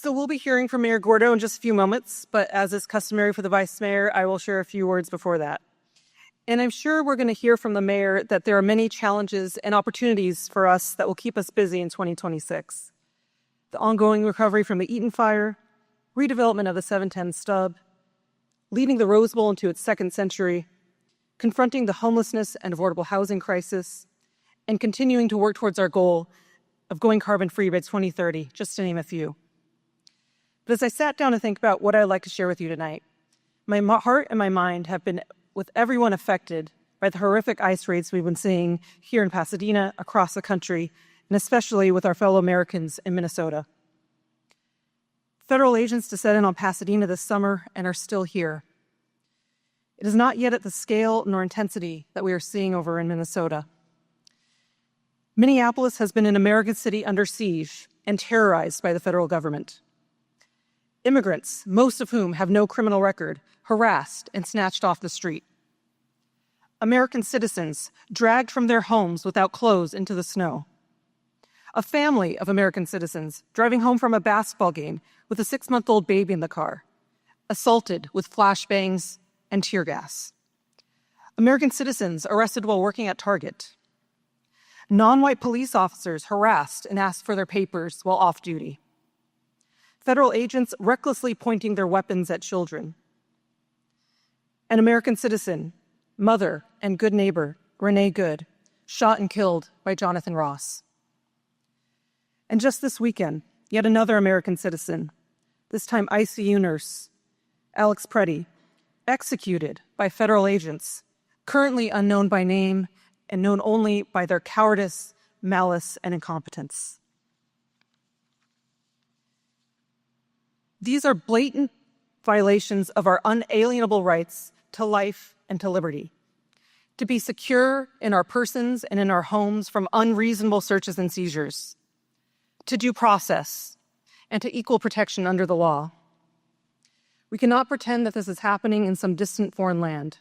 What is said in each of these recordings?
So we'll be hearing from Mayor Gordo in just a few moments, but as is customary for the Vice Mayor, I will share a few words before that. And I'm sure we're going to hear from the Mayor that there are many challenges and opportunities for us that will keep us busy in 2026. The ongoing recovery from the Eaton fire, redevelopment of the 710 stub, leading the Rose Bowl into its second century, confronting the homelessness and affordable housing crisis, and continuing to work towards our goal of going carbon-free by 2030, just to name a few. But as I sat down to think about what I'd like to share with you tonight, my heart and my mind have been with everyone affected by the horrific ice raids we've been seeing here in Pasadena, across the country, and especially with our fellow Americans in Minnesota. Federal agents descended on Pasadena this summer and are still here. It is not yet at the scale nor intensity that we are seeing over in Minnesota. Minneapolis has been an American city under siege and terrorized by the federal government. Immigrants, most of whom have no criminal record, harassed and snatched off the street. American citizens dragged from their homes without clothes into the snow. A family of American citizens driving home from a basketball game with a 6-month-old baby in the car, assaulted with flashbangs and tear gas. American citizens arrested while working at Target. Non-white police officers harassed and asked for their papers while off duty. Federal agents recklessly pointing their weapons at children. An American citizen, mother, and good neighbor, Renee Good, shot and killed by Jonathan Ross. And just this weekend, yet another American citizen, this time ICU nurse, Alex Preddy, executed by federal agents, currently unknown by name and known only by their cowardice, malice, and incompetence. These are blatant violations of our unalienable rights to life and to liberty, to be secure in our persons and in our homes from unreasonable searches and seizures, to due process, and to equal protection under the law. We cannot pretend that this is happening in some distant foreign land.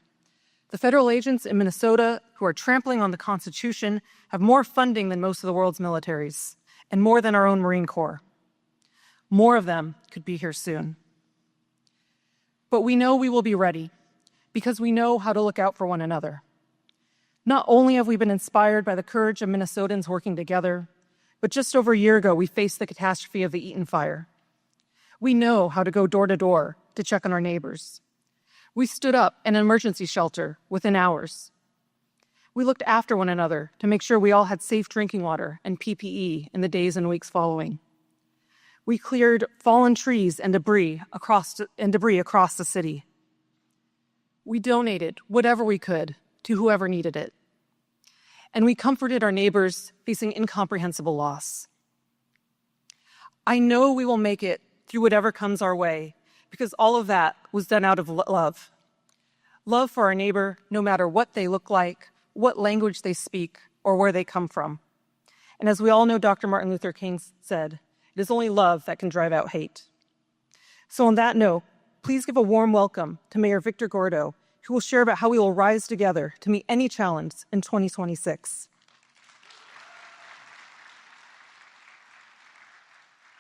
The federal agents in Minnesota who are trampling on the Constitution have more funding than most of the world's militaries, and more than our own Marine Corps. More of them could be here soon. But we know we will be ready, because we know how to look out for one another. Not only have we been inspired by the courage of Minnesotans working together, but just over a year ago, we faced the catastrophe of the Eaton fire. We know how to go door to door to check on our neighbors. We stood up in an emergency shelter within hours. We looked after one another to make sure we all had safe drinking water and PPE in the days and weeks following. We cleared fallen trees and debris across the city. We donated whatever we could to whoever needed it. And we comforted our neighbors facing incomprehensible loss. I know we will make it through whatever comes our way, because all of that was done out of love. Love for our neighbor, no matter what they look like, what language they speak, or where they come from. And as we all know, Dr. Martin Luther King said, it is only love that can drive out hate. So on that note, please give a warm welcome to Mayor Victor Gordo, who will share about how we will rise together to meet any challenge in 2026.